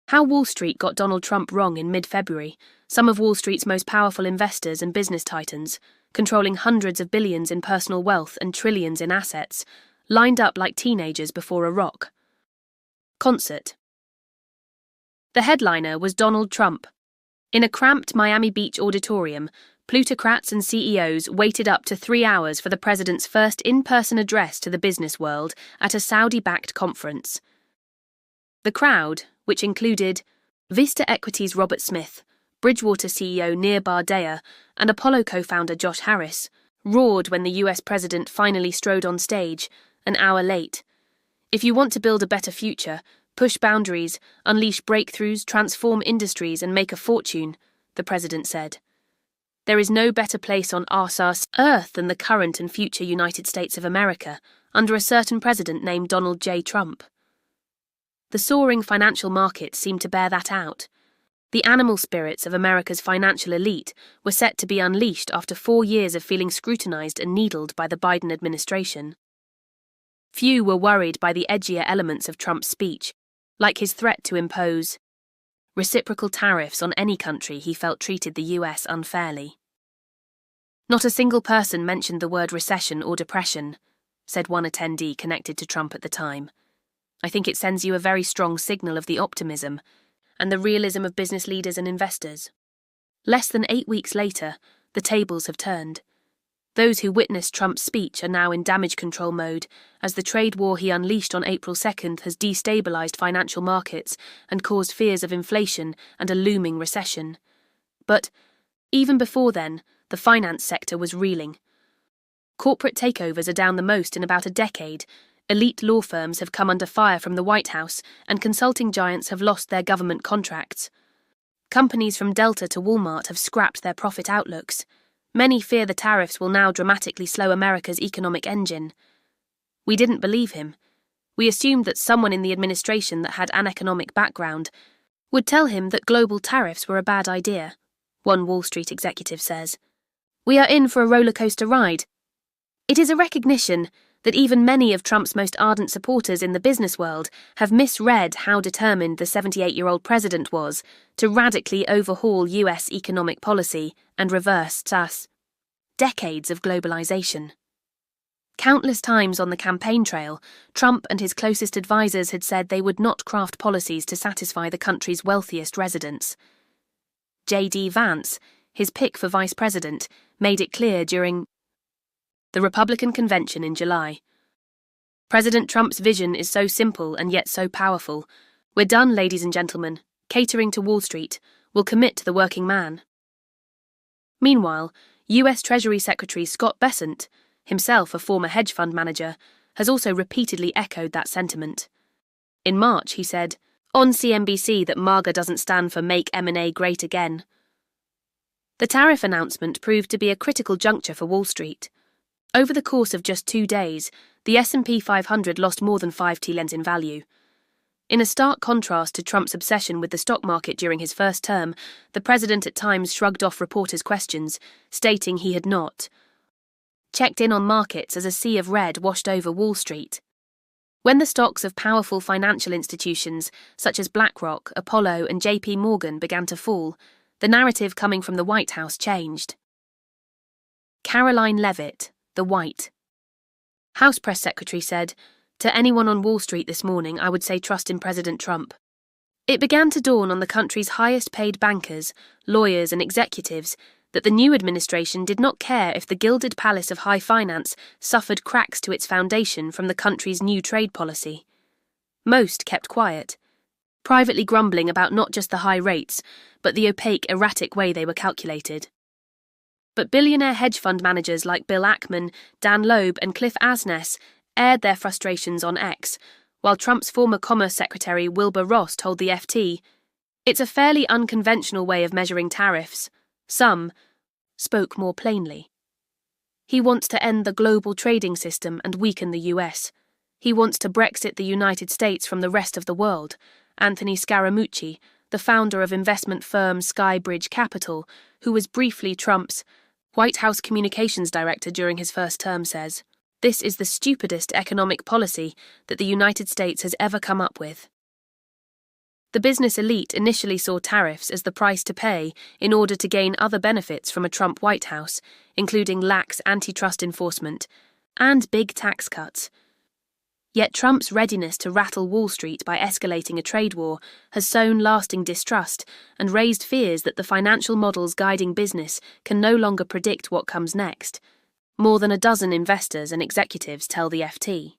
How Wall Street got Donald Trump wrong in mid-February. Some of Wall Street's most powerful investors and business titans, controlling hundreds of billions in personal wealth and trillions in assets, lined up like teenagers before a rock concert. The headliner was Donald Trump. In a cramped Miami Beach auditorium, plutocrats and CEOs waited up to 3 hours for the president's first in-person address to the business world at a Saudi-backed conference. The crowd, which included Vista Equities' Robert Smith, Bridgewater CEO Nir Bardea, and Apollo co-founder Josh Harris, roared when the US president finally strode on stage, an hour late. If you want to build a better future, push boundaries, unleash breakthroughs, transform industries, and make a fortune, the president said. There is no better place on Earth than the current and future United States of America, under a certain president named Donald J. Trump. The soaring financial markets seemed to bear that out. The animal spirits of America's financial elite were set to be unleashed after 4 years of feeling scrutinized and needled by the Biden administration. Few were worried by the edgier elements of Trump's speech, like his threat to impose reciprocal tariffs on any country he felt treated the US unfairly. Not a single person mentioned the word recession or depression, said one attendee connected to Trump at the time. I think it sends you a very strong signal of the optimism and the realism of business leaders and investors. Less than 8 weeks later, the tables have turned. Those who witnessed Trump's speech are now in damage control mode, as the trade war he unleashed on April 2nd has destabilized financial markets and caused fears of inflation and a looming recession. But, even before then, the finance sector was reeling. Corporate takeovers are down the most in about a decade. Elite law firms have come under fire from the White House, and consulting giants have lost their government contracts. Companies from Delta to Walmart have scrapped their profit outlooks. Many fear the tariffs will now dramatically slow America's economic engine. We didn't believe him. We assumed that someone in the administration that had an economic background would tell him that global tariffs were a bad idea, one Wall Street executive says. We are in for a roller coaster ride. It is a recognition that even many of Trump's most ardent supporters in the business world have misread how determined the 78-year-old president was to radically overhaul US economic policy and reverse decades of globalization. Countless times on the campaign trail, Trump and his closest advisors had said they would not craft policies to satisfy the country's wealthiest residents. J.D. Vance, his pick for vice president, made it clear during the Republican convention in July. President Trump's vision is so simple and yet so powerful. We're done, ladies and gentlemen. Catering to Wall Street. We'll commit to the working man. Meanwhile, US Treasury Secretary Scott Bessent, himself a former hedge fund manager, has also repeatedly echoed that sentiment. In March, he said, on CNBC that MAGA doesn't stand for Make M&A Great Again. The tariff announcement proved to be a critical juncture for Wall Street. Over the course of just 2 days, the S&P 500 lost more than 5 TLens in value. In a stark contrast to Trump's obsession with the stock market during his first term, the president at times shrugged off reporters' questions, stating he had not checked in on markets as a sea of red washed over Wall Street. When the stocks of powerful financial institutions such as BlackRock, Apollo, and JP Morgan began to fall, the narrative coming from the White House changed. Caroline Leavitt, the White House press secretary, said, to anyone on Wall Street this morning, I would say trust in President Trump. It began to dawn on the country's highest-paid bankers, lawyers, and executives that the new administration did not care if the gilded palace of high finance suffered cracks to its foundation from the country's new trade policy. Most kept quiet, privately grumbling about not just the high rates, but the opaque, erratic way they were calculated. But billionaire hedge fund managers like Bill Ackman, Dan Loeb, and Cliff Asness aired their frustrations on X, while Trump's former Commerce Secretary Wilbur Ross told the FT, it's a fairly unconventional way of measuring tariffs. Some spoke more plainly. He wants to end the global trading system and weaken the US. He wants to Brexit the United States from the rest of the world, Anthony Scaramucci, the founder of investment firm Skybridge Capital, who was briefly Trump's White House communications director during his first term, says, this is the stupidest economic policy that the United States has ever come up with. The business elite initially saw tariffs as the price to pay in order to gain other benefits from a Trump White House, including lax antitrust enforcement and big tax cuts. Yet Trump's readiness to rattle Wall Street by escalating a trade war has sown lasting distrust and raised fears that the financial models guiding business can no longer predict what comes next. More than a dozen investors and executives tell the FT.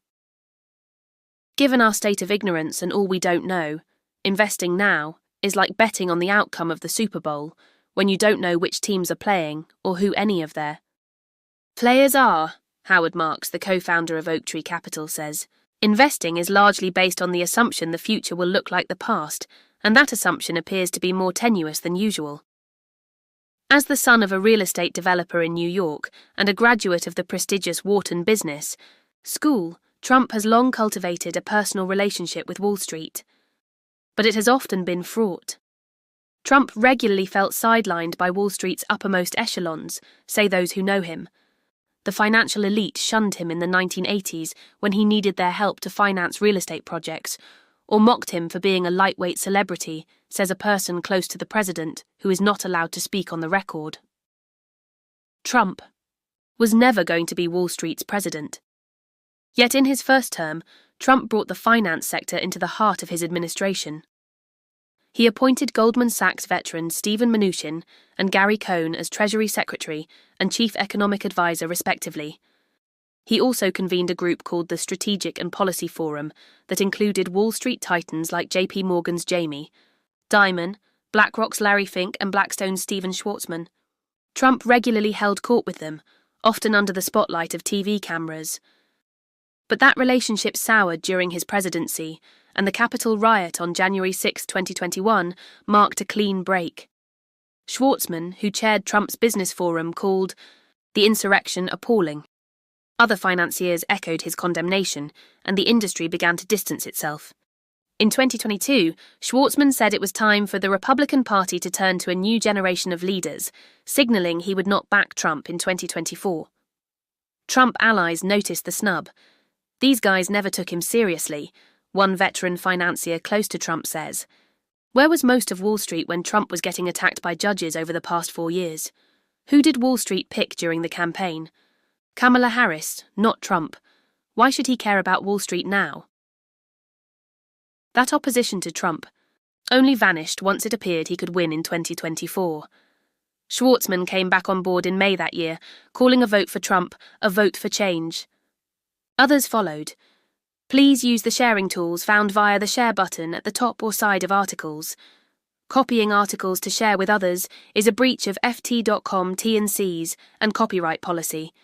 Given our state of ignorance and all we don't know, investing now is like betting on the outcome of the Super Bowl when you don't know which teams are playing or who any of their players are, Howard Marks, the co-founder of Oaktree Capital, says. Investing is largely based on the assumption the future will look like the past, and that assumption appears to be more tenuous than usual. As the son of a real estate developer in New York and a graduate of the prestigious Wharton Business School, Trump has long cultivated a personal relationship with Wall Street. But it has often been fraught. Trump regularly felt sidelined by Wall Street's uppermost echelons, say those who know him. The financial elite shunned him in the 1980s when he needed their help to finance real estate projects, or mocked him for being a lightweight celebrity, says a person close to the president who is not allowed to speak on the record. Trump was never going to be Wall Street's president. Yet in his first term, Trump brought the finance sector into the heart of his administration. He appointed Goldman Sachs veteran Steven Mnuchin and Gary Cohn as Treasury Secretary and Chief Economic Advisor respectively. He also convened a group called the Strategic and Policy Forum that included Wall Street titans like JP Morgan's Jamie Dimon, BlackRock's Larry Fink and Blackstone's Stephen Schwarzman. Trump regularly held court with them, often under the spotlight of TV cameras. But that relationship soured during his presidency, and the Capitol riot on January 6, 2021, marked a clean break. Schwarzman, who chaired Trump's business forum, called the insurrection appalling. Other financiers echoed his condemnation, and the industry began to distance itself. In 2022, Schwarzman said it was time for the Republican Party to turn to a new generation of leaders, signaling he would not back Trump in 2024. Trump allies noticed the snub. These guys never took him seriously, one veteran financier close to Trump says. Where was most of Wall Street when Trump was getting attacked by judges over the past 4 years? Who did Wall Street pick during the campaign? Kamala Harris, not Trump. Why should he care about Wall Street now? That opposition to Trump only vanished once it appeared he could win in 2024. Schwarzman came back on board in May that year, calling a vote for Trump a vote for change. Others followed. Please use the sharing tools found via the share button at the top or side of articles. Copying articles to share with others is a breach of ft.com T&Cs and copyright policy.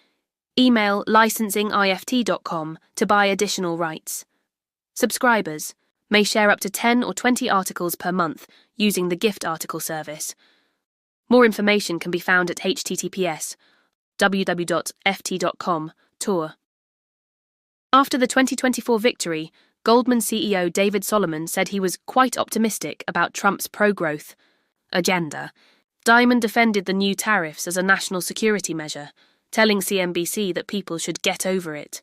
Email licensingift.com to buy additional rights. Subscribers may share up to 10 or 20 articles per month using the gift article service. More information can be found at https://www.ft.com/tour. After the 2024 victory, Goldman CEO David Solomon said he was quite optimistic about Trump's pro-growth agenda. Dimon defended the new tariffs as a national security measure, telling CNBC that people should get over it.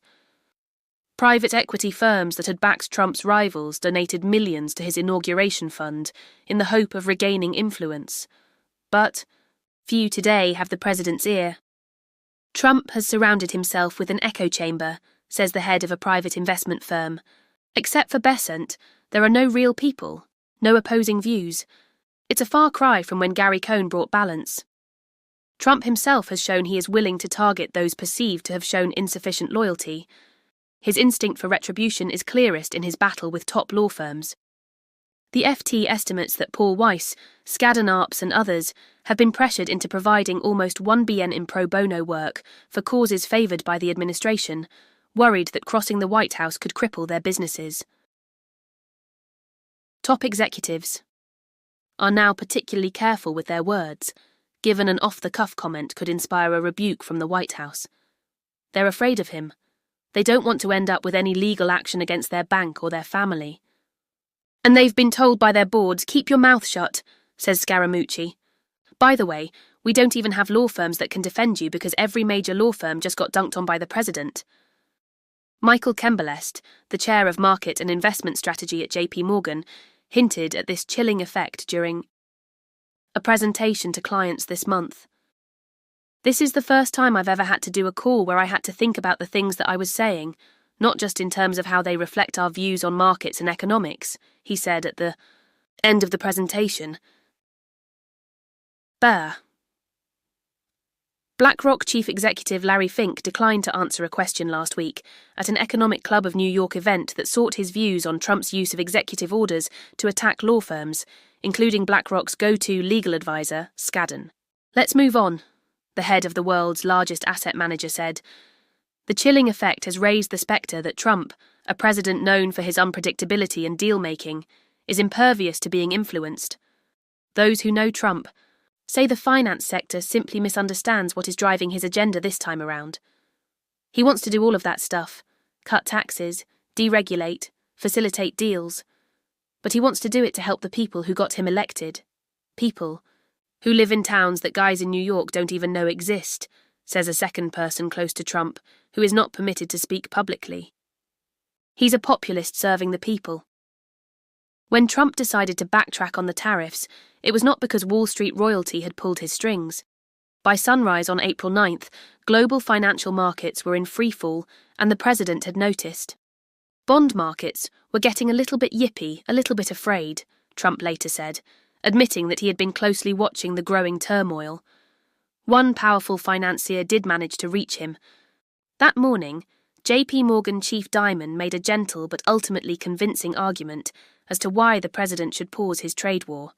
Private equity firms that had backed Trump's rivals donated millions to his inauguration fund in the hope of regaining influence. But few today have the president's ear. Trump has surrounded himself with an echo chamber, says the head of a private investment firm. Except for Besant, there are no real people, no opposing views. It's a far cry from when Gary Cohn brought balance. Trump himself has shown he is willing to target those perceived to have shown insufficient loyalty. His instinct for retribution is clearest in his battle with top law firms. The FT estimates that Paul Weiss, Skadden Arps and others have been pressured into providing almost $1 billion in pro bono work for causes favoured by the administration, worried that crossing the White House could cripple their businesses. Top executives are now particularly careful with their words, given an off-the-cuff comment could inspire a rebuke from the White House. They're afraid of him. They don't want to end up with any legal action against their bank or their family. And they've been told by their boards, keep your mouth shut, says Scaramucci. By the way, we don't even have law firms that can defend you because every major law firm just got dunked on by the president. Michael Kembalest, the chair of market and investment strategy at JP Morgan, hinted at this chilling effect during a presentation to clients this month. "This is the first time I've ever had to do a call where I had to think about the things that I was saying, not just in terms of how they reflect our views on markets and economics," he said at the end of the presentation. BlackRock chief executive Larry Fink declined to answer a question last week at an Economic Club of New York event that sought his views on Trump's use of executive orders to attack law firms, including BlackRock's go-to legal advisor, Skadden. "Let's move on," the head of the world's largest asset manager said. "The chilling effect has raised the spectre that Trump, a president known for his unpredictability and deal-making, is impervious to being influenced. Those who know Trump say the finance sector simply misunderstands what is driving his agenda this time around. He wants to do all of that stuff, cut taxes, deregulate, facilitate deals, but he wants to do it to help the people who got him elected. People who live in towns that guys in New York don't even know exist," says a second person close to Trump who is not permitted to speak publicly. He's a populist serving the people. When Trump decided to backtrack on the tariffs, it was not because Wall Street royalty had pulled his strings. By sunrise on April 9th, global financial markets were in freefall, and the president had noticed. "Bond markets were getting a little bit yippy, a little bit afraid," Trump later said, admitting that he had been closely watching the growing turmoil. One powerful financier did manage to reach him. That morning, JP Morgan chief Dimon made a gentle but ultimately convincing argument as to why the president should pause his trade war.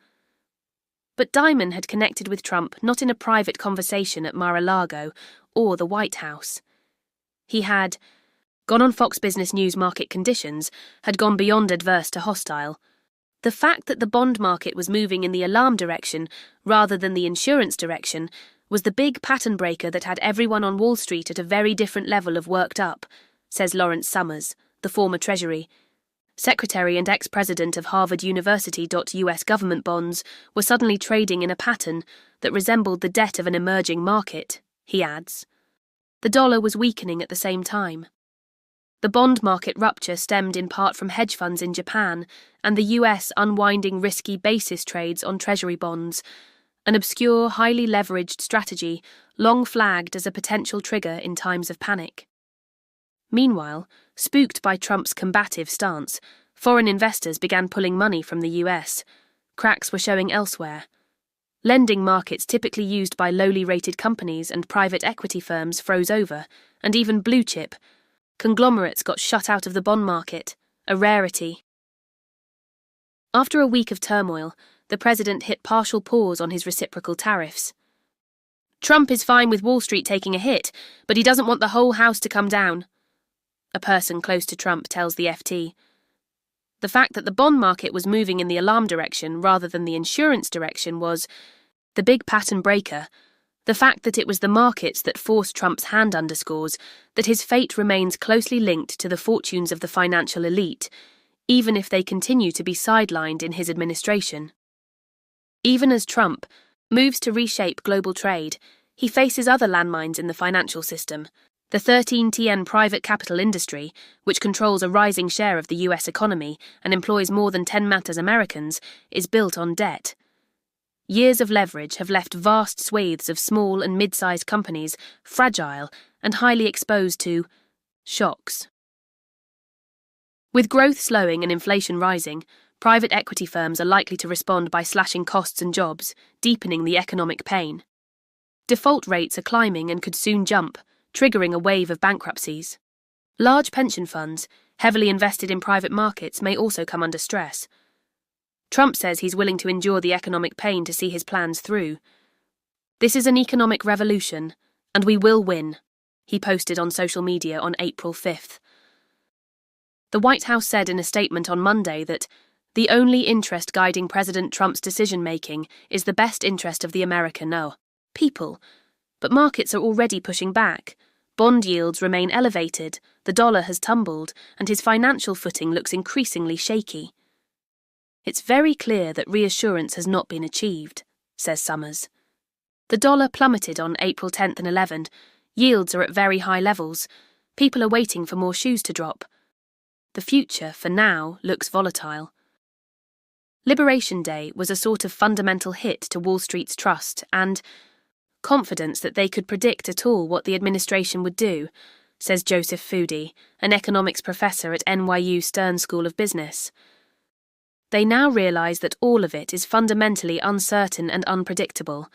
But Dimon had connected with Trump not in a private conversation at Mar-a-Lago or the White House. He had gone on Fox Business News market conditions, had gone beyond adverse to hostile. The fact that the bond market was moving in the alarm direction rather than the insurance direction was the big pattern breaker that had everyone on Wall Street at a very different level of worked up, says Lawrence Summers, the former Treasury Secretary and ex-president of Harvard University. US government bonds were suddenly trading in a pattern that resembled the debt of an emerging market, he adds. The dollar was weakening at the same time. The bond market rupture stemmed in part from hedge funds in Japan and the US unwinding risky basis trades on Treasury bonds, an obscure, highly leveraged strategy long flagged as a potential trigger in times of panic. Meanwhile, spooked by Trump's combative stance, foreign investors began pulling money from the US. Cracks were showing elsewhere. Lending markets typically used by lowly rated companies and private equity firms froze over, and even blue chip conglomerates got shut out of the bond market, a rarity. After a week of turmoil, the president hit partial pause on his reciprocal tariffs. "Trump is fine with Wall Street taking a hit, but he doesn't want the whole house to come down," a person close to Trump tells the FT. The fact that the bond market was moving in the alarm direction rather than the insurance direction was the big pattern breaker. The fact that it was the markets that forced Trump's hand underscores that his fate remains closely linked to the fortunes of the financial elite, even if they continue to be sidelined in his administration. Even as Trump moves to reshape global trade, he faces other landmines in the financial system. The 13TN private capital industry, which controls a rising share of the US economy and employs more than 10 million Americans, is built on debt. Years of leverage have left vast swathes of small and mid-sized companies fragile and highly exposed to shocks. With growth slowing and inflation rising, private equity firms are likely to respond by slashing costs and jobs, deepening the economic pain. Default rates are climbing and could soon jump, triggering a wave of bankruptcies. Large pension funds, heavily invested in private markets, may also come under stress. Trump says he's willing to endure the economic pain to see his plans through. "This is an economic revolution, and we will win," he posted on social media on April 5th. The White House said in a statement on Monday that the only interest guiding President Trump's decision-making is the best interest of the American people. But markets are already pushing back. Bond yields remain elevated, the dollar has tumbled, and his financial footing looks increasingly shaky. "It's very clear that reassurance has not been achieved," says Summers. The dollar plummeted on April 10th and 11th. Yields are at very high levels. People are waiting for more shoes to drop. The future, for now, looks volatile. Liberation Day was a sort of fundamental hit to Wall Street's trust and confidence that they could predict at all what the administration would do, says Joseph Foody, an economics professor at NYU Stern School of Business. They now realise that all of it is fundamentally uncertain and unpredictable,